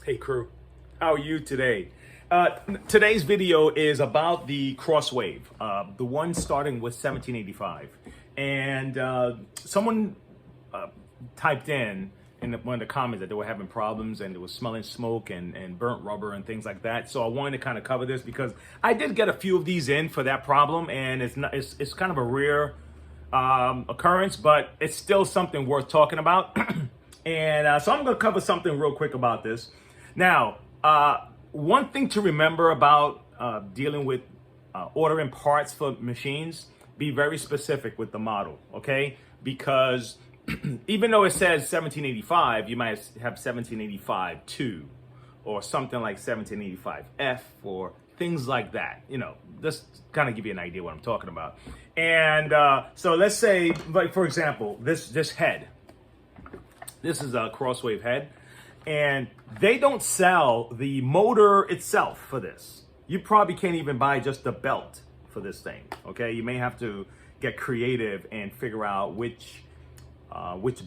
Hey crew, how are you today? Today's video is about the Crosswave, the one starting with 1785. And someone typed in one of the comments that they were having problems and it was smelling smoke and burnt rubber and things like that. So I wanted to kind of cover this because I did get a few of these in for that problem, and it's kind of a rare occurrence, but it's still something worth talking about. And so I'm going to cover something real quick about this. Now, one thing to remember about dealing with ordering parts for machines, be very specific with the model, okay? Because even though it says 1785, you might have 1785-2 or something like 1785F or things like that. You know, just kind of give you an idea what I'm talking about. And so let's say, like for example, this head. This is a Crosswave head. And they don't sell the motor itself for this. You probably can't even buy just the belt for this thing, okay? You may have to get creative and figure out which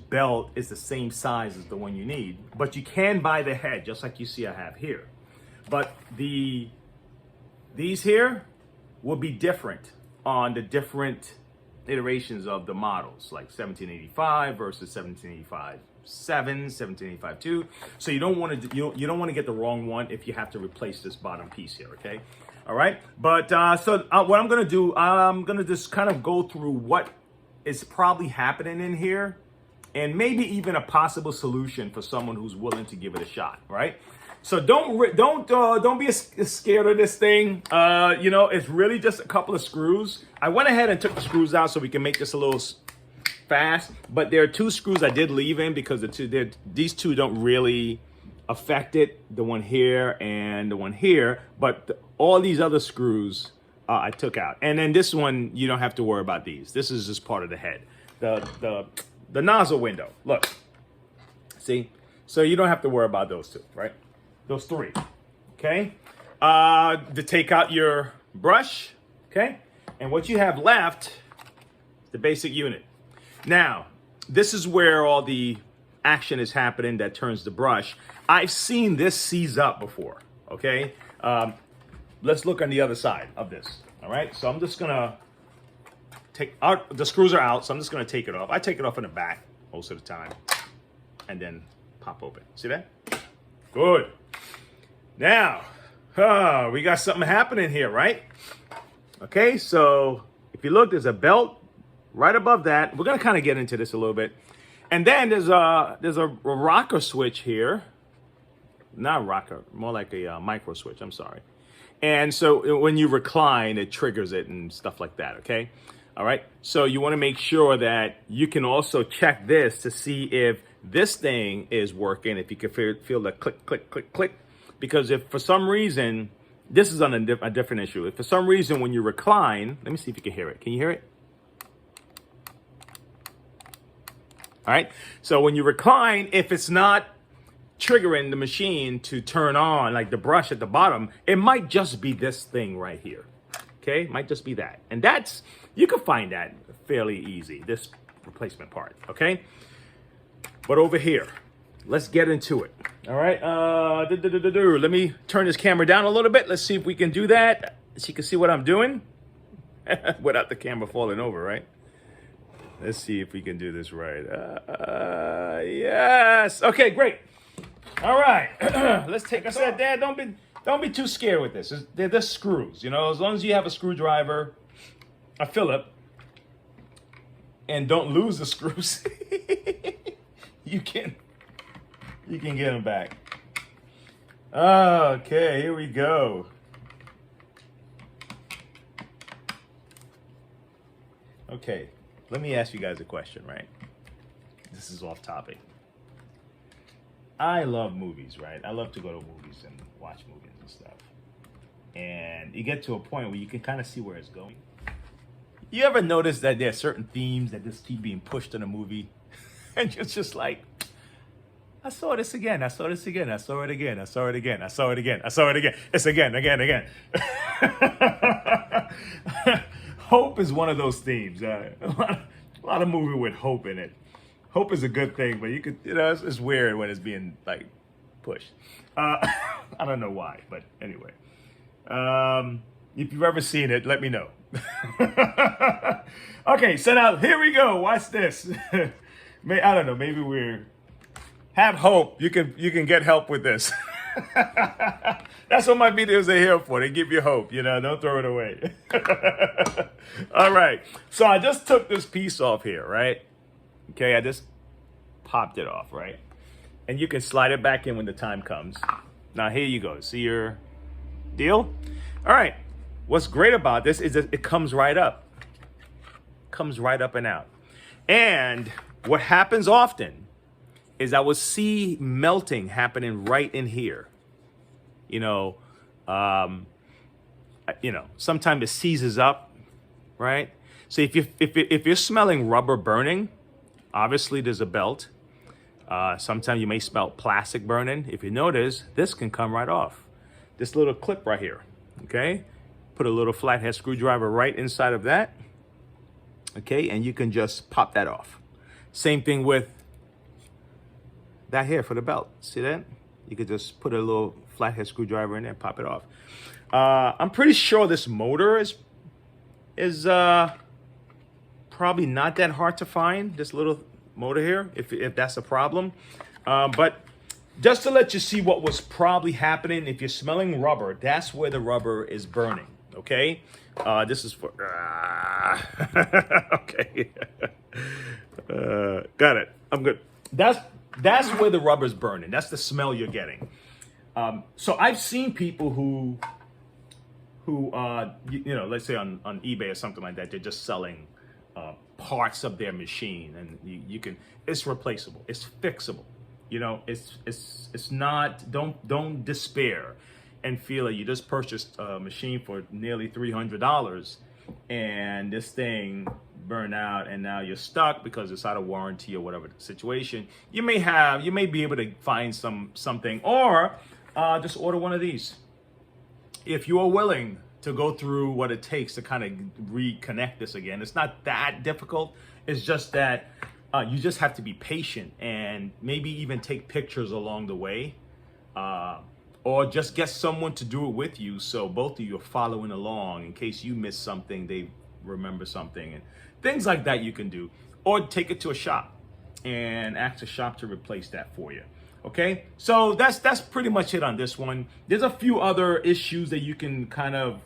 belt is the same size as the one you need. But you can buy the head, just like you see I have here. But these here will be different on the different iterations of the models, like 1785 versus 1785. 1785-2. So you don't want to you don't want to get the wrong one if you have to replace this bottom piece here, okay? All right, but what I'm gonna do, I'm gonna just kind of go through what is probably happening in here, and maybe even a possible solution for someone who's willing to give it a shot, right? So don't be scared of this thing. You know, it's really just a couple of screws. I went ahead and took the screws out so we can make this a little fast, but there are two screws I did leave in because these two don't really affect it, the one here and the one here, but all these other screws I took out. And then this one, you don't have to worry about these. This is just part of the head. The nozzle window, look, see? So you don't have to worry about those two, right? Those three, okay? To take out your brush, okay? And what you have left, the basic unit. Now, this is where all the action is happening that turns the brush. I've seen this seize up before, okay? Let's look on the other side of this, all right? So I'm just gonna take out, the screws are out, so I'm just gonna take it off. I take it off in the back most of the time and then pop open. See that? Good. Now, we got something happening here, right? Okay, so if you look, there's a belt right above that. We're gonna kind of get into this a little bit. And then there's a rocker switch here. Not rocker, more like a micro switch, I'm sorry. And so when you recline, it triggers it and stuff like that, okay? All right, so you wanna make sure that you can also check this to see if this thing is working, if you can feel the click, click, click, click. Because if for some reason, this is on a different issue. If for some reason when you recline, let me see if you can hear it. Can you hear it? All right, so when you recline, if it's not triggering the machine to turn on, like the brush at the bottom, it might just be this thing right here, okay? It might just be that. And that's, you can find that fairly easy, this replacement part, okay? But over here, let's get into it, all right? Let me turn this camera down a little bit. Let's see if we can do that, so you can see what I'm doing without the camera falling over, right? Let's see if we can do this right. Yes. Okay, great. All right. Let's take. I said, Dad, don't be too scared with this. They're just screws, you know. As long as you have a screwdriver, a Phillip, and don't lose the screws, you can get them back. Okay, here we go. Okay. Let me ask you guys a question, right? This is off topic. I love movies, right? I love to go to movies and watch movies and stuff. And you get to a point where you can kind of see where it's going. You ever notice that there are certain themes that just keep being pushed in a movie? And it's just like, I saw this again. I saw this again. I saw it again. I saw it again. I saw it again. I saw it again. It's again. Hope is one of those themes. A lot of movie with hope in it. Hope is a good thing, but you could, you know, it's weird when it's being like pushed. I don't know why, but anyway. If you've ever seen it, let me know. Okay, so now here we go. Watch this. I don't know. Maybe have hope. You can get help with this. That's what my videos are here for. They give you hope. Don't throw it away. All right. So I just took this piece off here, right? Okay, I just popped it off, right? And you can slide it back in when the time comes. Now here you go. See your deal? All right. What's great about this is that it comes right up. Comes right up and out. And what happens often is I will see melting happening right in here. Sometimes it seizes up, right? So if you're smelling rubber burning, obviously there's a belt. Sometimes you may smell plastic burning. If you notice, this can come right off. This little clip right here, okay? Put a little flathead screwdriver right inside of that, okay? And you can just pop that off. Same thing with that here for the belt. See that? You could just put a little flathead screwdriver in there and pop it off. I'm pretty sure this motor is probably not that hard to find, this little motor here, if that's a problem. But just to let you see what was probably happening, if you're smelling rubber, that's where the rubber is burning, okay? This is for, okay. Got it, I'm good. That's where the rubber's burning. That's the smell you're getting. So I've seen people who let's say on eBay or something like that, they're just selling parts of their machine, and you can, it's replaceable, it's fixable. It's not, don't despair and feel that you just purchased a machine for nearly $300 and this thing burned out and now you're stuck because it's out of warranty or whatever the situation. You may be able to find something, or just order one of these. If you are willing to go through what it takes to kind of reconnect this again, it's not that difficult. It's just that you just have to be patient and maybe even take pictures along the way, or just get someone to do it with you so both of you are following along in case you miss something, they remember something, and things like that you can do. Or take it to a shop and ask the shop to replace that for you. Okay, so that's pretty much it on this one. There's a few other issues that you can kind of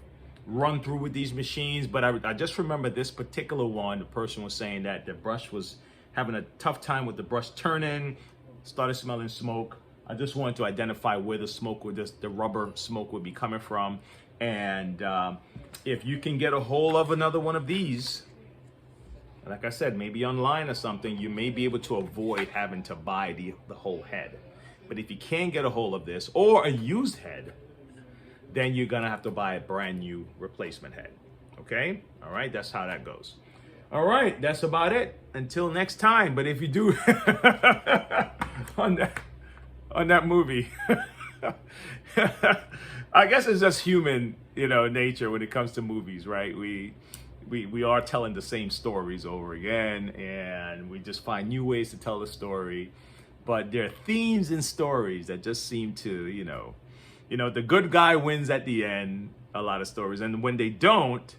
run through with these machines, but I just remember this particular one, the person was saying that the brush was having a tough time with the brush turning, started smelling smoke. I just wanted to identify where the smoke would, the rubber smoke would be coming from. And if you can get a hold of another one of these, like I said, maybe online or something, you may be able to avoid having to buy the whole head. But if you can't get a hold of this or a used head, then you're gonna have to buy a brand new replacement head. Okay? All right, that's how that goes. All right, that's about it. Until next time. But if you do on that movie, I guess it's just human, nature when it comes to movies, right? We are telling the same stories over again, and we just find new ways to tell the story. But there are themes and stories that just seem to, the good guy wins at the end, a lot of stories. And when they don't,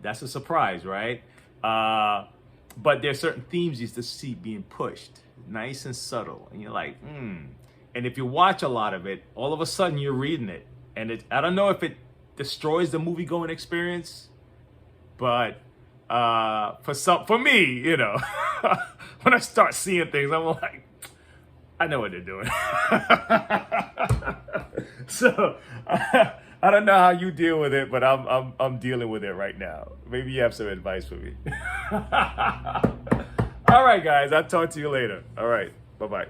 that's a surprise, right? But there are certain themes you just see being pushed, nice and subtle. And you're like, And if you watch a lot of it, all of a sudden you're reading it. And I don't know if it destroys the movie-going experience, but for me, when I start seeing things, I'm like, I know what they're doing. So I don't know how you deal with it, but I'm dealing with it right now. Maybe you have some advice for me. All right, guys, I'll talk to you later. All right, bye-bye.